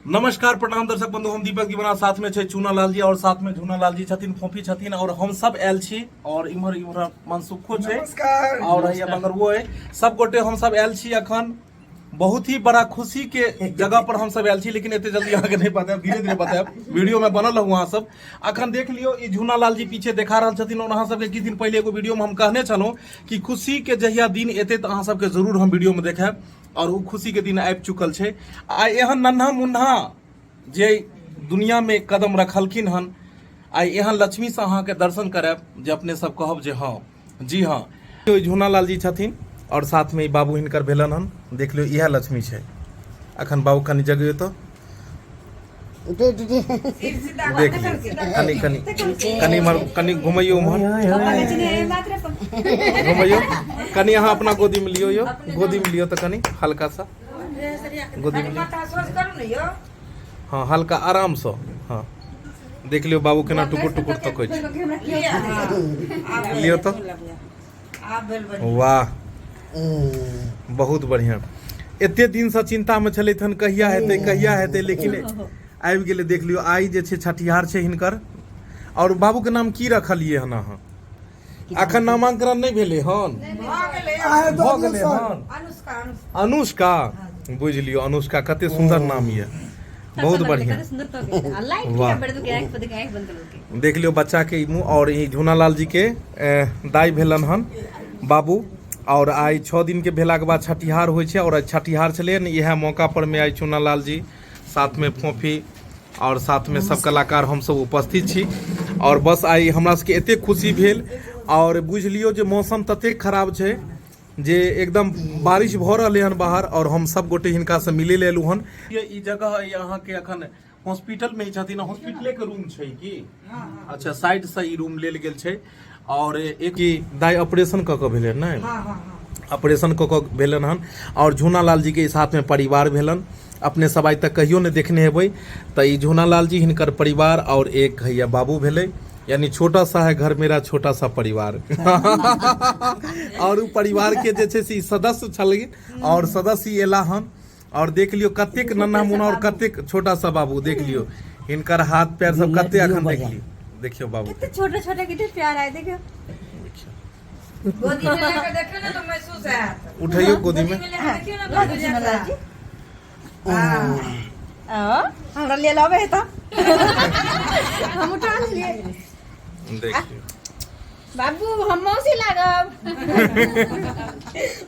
नमस्कार प्रणाम दर्शक बंधु, हम दीपक दीवाना, साथ में छे चूना लाल जी और साथ में झूना लाल जी छथिन, फोफी छथिन और हम सब आयल छी और इम्हर इम्हर मनसुखो छे और हैया बंगरवो है। सब गोटे हम सब आयल छी अखन बहुत ही बड़ा खुशी के जगह पर हम सब आयल छी, लेकिन एते जल्दी आगे नहीं बताएब, धीरे धीरे बताएब, वीडियो में बनल रहू। अहाँ सब अखन देख लियो, ई झूना लाल जी पीछे देखा रहल छथिन और अहाँ सबके किछ दिन पहले एगो वीडियो में हम कहने छलहुँ कि खुशी के जहिया दिन एते तऽ अहाँ सबके जरूर हम वीडियो में देखाएब और वो खुशी के दिन आबि चुकल छे। आइ एहन नन्हा मुन्हा जे दुनिया में कदम रखलखिन हन, आइ एहन लक्ष्मी से अहाँ के दर्शन करायब जे अपने सब कहब जे हाँ जी हाँ। झूना लाल जी छथिन और साथ में बाबू हिनकर भेलन हन, देख लियो इएह लक्ष्मी छै। अखन बाबू कनी जगह तो देख कनी कनी कनी मर कनी घुमैयो उम्हर घुमैयो कनी, अहाँ अपना गोदी में लियो, यो गोदी में लियो तो कनी हल्का सा गोदी में लियो, हाँ हल्का आराम से। हाँ देख लियो बाबू केना टुकुर टुकुर तकै छै, लियो तो वाह बहुत बढ़िया। एते दिन से चिंता में छलै हन कहिया हेतै, लेकिन आबि गेलै। देख लियो आइ जे छै छठिहार छै हिनकर। और बाबू के नाम की रखलियै हन अहाँ? अखन नामांकन नहीं भेलै हन? भऽ गेलै हन। अनुष्का, बुझ लियो अनुष्का, कते सुंदर नाम ये, बहुत बढ़िया। देख लियो बच्चा के मुँह। और ई झूना लाल जी के दाई भेलन हन बाबू। और आई 6 दिन के भेला के बाद छठिहार होइ छै और छठिहार छलै ने, इएह मौका पर में आई चूना लाल जी साथ में फोफी और साथ में सब कलाकार हम सब उपस्थित छी। और बस आई हमरा सबके एते खुशी भेल। और बुझ लियो जे मौसम तते खराब छै जे एकदम बारिश भ रहलै हन बाहर, और हम सब गोटे हिनका से मिले लेलू हन। ये ई जगह है यहाँ के अखन हॉस्पिटल में ही छथिन, हॉस्पिटले के रूम छै की? अच्छा, साइड से ई रूम लेल गेल छै। और एक दाई ऑपरेशन क के भेलै नै, ऑपरेशन क के भेलन हन। और झूना लाल जी के साथ में परिवार भेलन, अपने सब आज तक कहियो ने देखने हेबै। तो ई झूना लाल जी हिनकर परिवार और एक हैया बाबू भेलै, यानी छोटा सा है घर मेरा छोटा सा परिवार। और उ परिवार के जे छै से सदस्य छलखिन और सदस्य एला हन। और देख लियो कतेक नन्हा मुन्ना और कतेक छोटा सा बाबू, देख लियो हिनकर हाथ पैर सब कते अखन देख लियो, देखियो बाबू कितने छोटे छोटे कितने प्यार आए, देखियो गोदी में लेकर देखियो ना तो महसूस है। उठाइयो गोदी में, देखियो ना गोदी में। हमरा ले लावे त हम उठा लिए। देखियो बाबू हम मौसी लागब।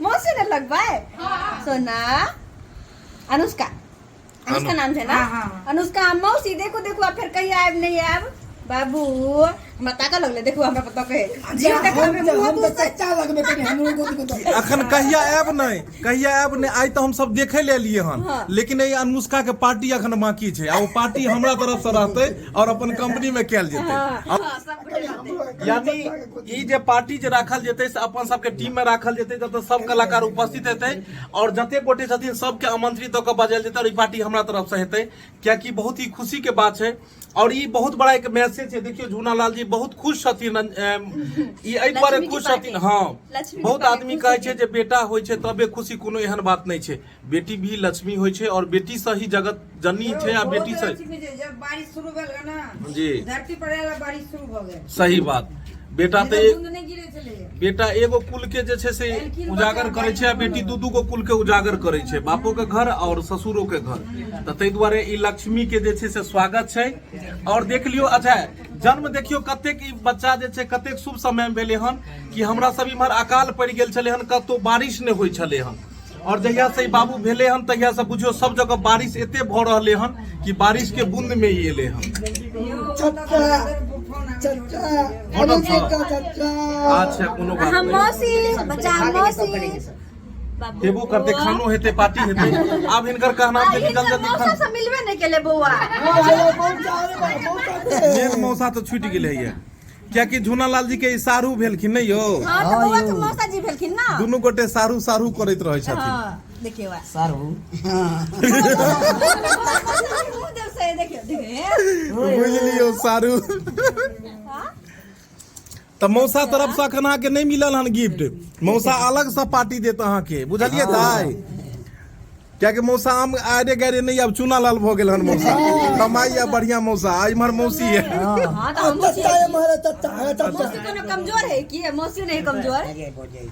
मौसी ने लगबे सोना। अनुष्का, अनुष्का नाम है ना? अनुष्का हम मौसी। देखो देखो आप फिर कहीं आब नहीं आब बाबू, हमरा ताका लगले, देखो हमरा पता कहे जी देखो हम तो सच्चा लगबे कनी हमरो गोदी को। अखन कहिया आब नहीं, कहिया आब नहीं। आई तो हम सब देखे ले लिए हन, लेकिन ये अनुष्का के पार्टी अखन बाकी छै। आ वो पार्टी हमरा तरफ से रहते और अपन कंपनी में कैल जेतै। यानी ई जे पार्टी जे राखल जेतै से अपन सबके टीम में राखल जेतै, जतऽ सब कलाकार उपस्थित हेतै और जते गोटे छथिन सबके आमंत्रित क के बजायल जेतै। और ई पार्टी हमरा तरफ से हेतै, कियाकि बहुत ही खुशी के बात छै। और ई बहुत बड़ा एक मैसेज है। देखियो झूना लाल जी बहुत खुश छथिन, ई एहि दुआरे खुश छथिन। हाँ, बहुत आदमी कहे छै जे बेटा होय छै तबे खुशी, कोनो एहन बात नहीं छै। बेटी भी लक्ष्मी होय छै और बेटी से ही जगत जननी छै। आ बेटी से जब बारिश शुरू भेल ना जी धरती पर एला बारिश शुरू भ गेल। सही बात। बेटा तो नहीं गिरे चले, बेटा एगो कुल के जे छै से उजागर करे छै, बेटी दू गो कुल के उजागर करे छै, बापो के घर और ससुरो के घर। तो तै दुआरे ई लक्ष्मी के जे छै से स्वागत छै। और देख लियो, अच्छा जन्म देखियो कतेक ई बच्चा जे छै कतेक शुभ समय में भेले हन कि हमरा सब इम्हर अकाल पड़ गेल छले हन, कतो बारिश ने होय छले हन। और जहिया से बाबू भेले हन तहिया से बुझियो सब जगह बारिश एते भ रहले हन कि बारिश के बूंद में ही एले हन। अच्छा कोनो बात हम मौसी बच्चा, हम मौसी हेबो करते, खानो हेते, पार्टी हेते। अब हिनकर कहना छै कि जल्दी मौसा से मिलबे नहीं केले बौआ। मेन मौसा तो छूट गेले है, क्या कि झूना लाल जी के सारू भेलखिन नहीं यो? हां तो बौआ तो मौसा जी भेलखिन ना, दुनु गोटे सारू सारू करैत रहै छथिन। हां देखियो सारू देखियो देखियो बुझलियो सारू। तो मौसा तरफ से अखन अहाँके नहीं मिलल हन गिफ्ट, मौसा अलग से पार्टी देत अहाँके, बुझलिए दाई? क्या के मौसा आम आरे गरे नहीं अब चूना लाल भ गेल हन मौसा कमाई या बढ़िया मौसा आ इमहर मौसी है हाँ तो हम मौसी कोनो कमजोर है कि मौसी नहीं कमजोर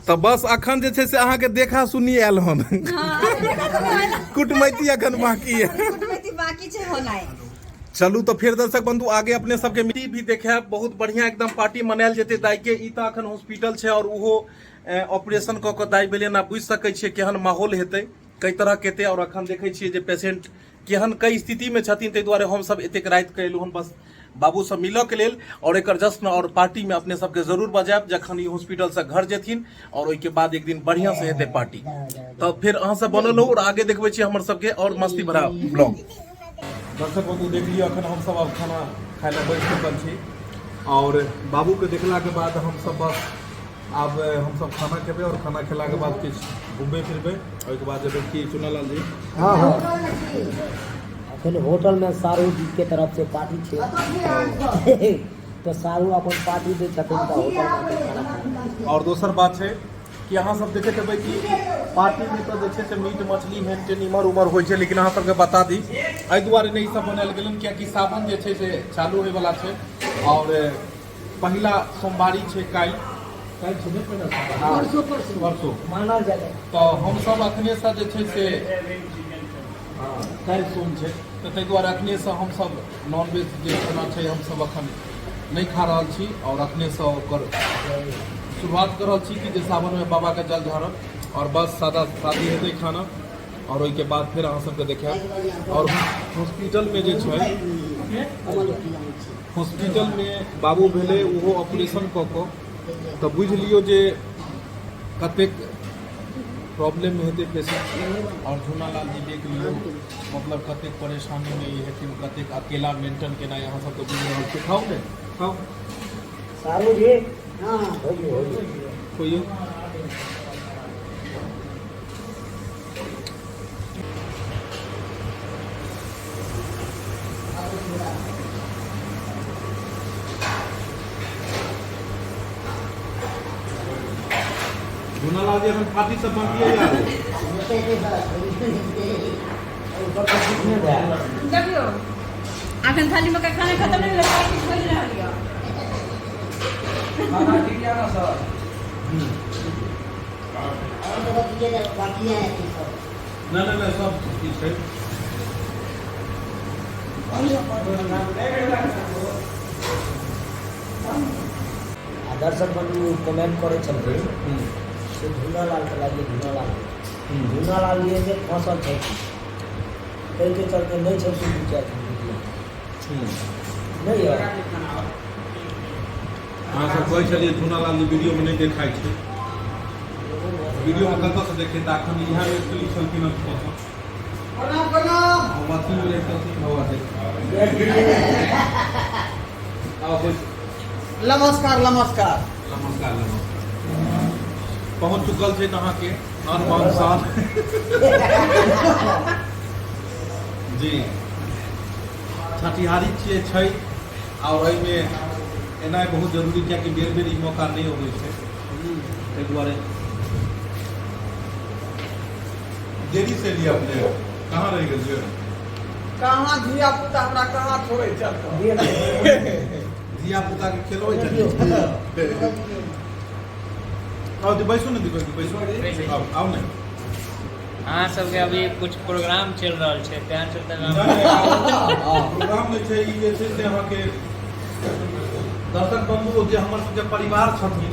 तो बस अखन जे छै से अहाँ के देखा सुनी आयल हन हाँ देखा तो है कुटमैती अखन बाकी है कुटमैती बाकी छै होना है। चलू तो फिर दर्शक बंधु आगे अपने सबके मिट्टी भी देखे बहुत बढ़िया एकदम पार्टी मनायल जेते दाई के ई त अखन हॉस्पिटल छै और उहो ऑपरेशन क के दाई भेलै ना बुझ सकै छियै केहन माहौल हेतै कई तरह के हेतै और अखन देखै छियै जे पेशेंट केहन कई स्थिति में छथिन ताहि दुआरे हम सब एतेक रात के एलू हन बस बाबू सब मिलऽ के लेल और एकर जश्न और पार्टी में अपने सबके जरूर बजायब जखन ई हॉस्पिटल से घर जेथिन और ओइके बाद एक दिन बढ़िया से हेतै पार्टी तो फिर अहाँ सब बनल रहू और आगे देखबै छी हमर सबके और मस्ती भरा ब्लॉग। दर्शक बंधु देख लियो अखन हम सब अब खाना खाय ले बैठ चुकल छी और बाबू के देखला के बाद हम सब बस अब हम सब खाना खेबै और खाना खेला के बाद किछ घूमबे फिरबै और के बाद जेबै की चुनालाल जी। हाँ हाँ अखन होटल में शाहरुख जी के तरफ से पार्टी छे तो शाहरुख अपन पार्टी दे छथिन तो होटल में खाना खाए। और दोसर बात छै कि अहाँ सब देखैत हेबै कि पार्टी में तो जे छै से मीट मछली हेन टेन इमहर उमहर होइ छै लेकिन अहाँ सबके बता दी एहि दुआरे नहि सब बनायल गेलन कियाकि सावन जे छै से चालू होय वाला छै और पहिला सोमवारी छै काल्हि छै ने पहिला परसों मानल जाए तो हम सब अखने से जे छै से काल्हि सोम छै तो ताहि दुआरे अखने से हम सब नॉनवेज जे खाना छै हम सब अखन नहीं खा रहल छी और अखने से ओकर शुरुआत कर रहल छी कि जे सावन में बाबा के जल ढारब और बस सादा शादी हेतै खाना और ओइके बाद फिर अहाँ सबके देखायब और हॉस्पिटल में जे छै हॉस्पिटल में बाबू भेलै ओहो ऑपरेशन कऽ कऽ तऽ बुझि लियौ जे कतेक प्रॉब्लम में हेतै पेशेंट और झूनालाल जी देख लियौ मतलब कतेक परेशानी में ई हेथिन कतेक अकेला मेंटेन केनाइ अहाँ सबके बुझि रहल छी। खाउ ने खाउ शाहरुख जी हाँ होइए कोइयो झूनालाल जी अखन पार्टी सब बाकी है देखियो अखन थाली में का खाना खत्म नहीं भेल पार्टी खोज रहल यऽ ना सब ठीक है दर्शक बंधु कमेंट करे छथिन से झूनालाल के लागे झूनालाल ये जे फसल छै ताहि के चलते नहीं छथिन दू चारि नहीं है अहाँ सब कहै छलियै झूनालाल जी वीडियो में नहीं देखाइ छै वीडियो में कतऽ से देखे तऽ अखन इएह एक्चुअली छलखिन हम अथी में रहते हवा दे आओ बैठ नमस्कार नमस्कार नमस्कार पहुँच चुकल छै अहाँ के अनुमान साल जी छठिहारी छियै छै और एहिमे एनाइ बहुत जरूरी कियाकि बेर बेर ई मौका नहीं होबै छै ताहि दुआरे देरी से लिया अपने कहाँ रह गेलियै कहाँ धिया पुता हमरा कहाँ छोड़े चलतो धिया पुता के खेलबै छथिन आओ बैसू ने दीपक बैसू आओ ने अहाँ सबके अभी कुछ प्रोग्राम चल रहल छै तें चलते प्रोग्राम में छै ई जे छै से अहाँके दर्शक बंधु जे हमर सबके परिवार छथिन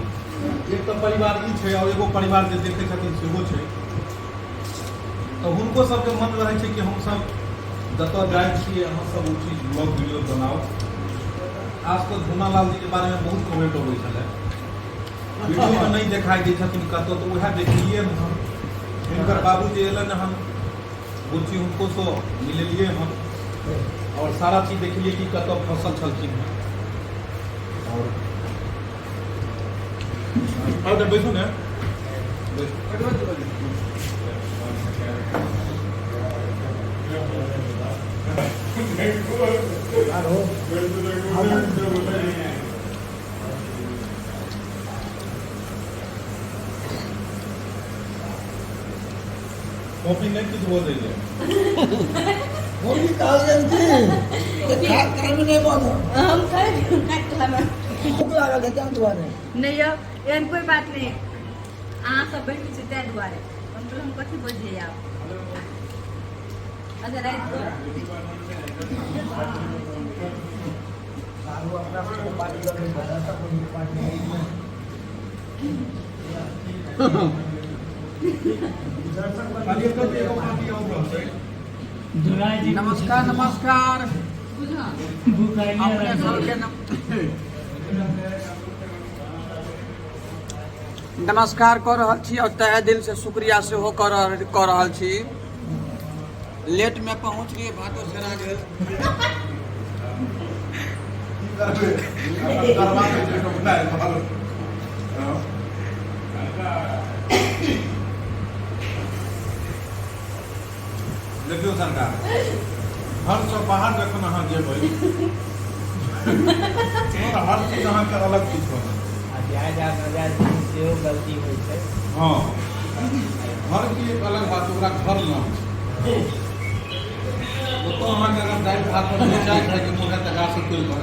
एक तऽ परिवार ई छै और एगो परिवार जे देखै छथिन सेहो छै तऽ हुनको सबके मन रहै छै कि हमसब जतऽ जाइ छियै अहाँ सब ओ चीज ब्लॉग वीडियो बनाओ आज तक झूनालाल जी के बारे में बहुत कमेंट अबै छलै वीडियो में नहीं दिखाई दै छथिन कतौ तो वएह देखलिए हम हिनकर बाबू जे एलन हम बुच्ची हुनको सो मिलेलिए हम और सारा चीज देखलिए कि कतौ फसल छलखिन और बैसू ने कॉफी नहीं कुछ हो रही है होली काल थी खा में नहीं बनो हम खाए काटला में भूख लागल है क्या तुम्हारे नहीं यो एहन कोई बात नहीं अहाँ सब बैठ के तै दुआरे हम कथी बजिए आप अच्छा रात को सारू अपना पार्टी करके बता था कोई पार्टी नमस्कार नमस्कार अपने सबके नमस्कार कर रहल छी और तहे दिल से शुक्रिया सेहो कर रहल छी लेट में पहुंच लिए भाटो सरा गेल देखियो सरकार हर सब बाहर जखन अहाँ जेबै हर चीज अहाँके अलग चीज बनत सेहो गलती होइ छै हाँ घर की एक अलग बात ओकरा घर न तो अहाँके अगर दालि भात पर चाय खाइके मोन है तऽ गाछ से तोड़ि कऽ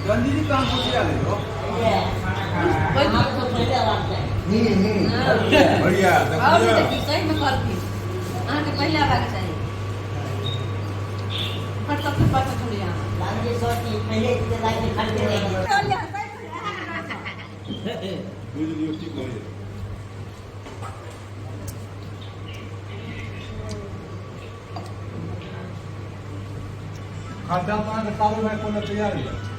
गंदी जी काम को किया ले लो बढ़िया देखिए सही में करती अहाँ के पहले आवाज चाहिए पर सबसे पाछा थोड़ी यहाँ लागे सोची पहले से लागे खड़े रहे बुझलियो ठीक है खाद्यान्न अहाँके साल में कोनो तैयार है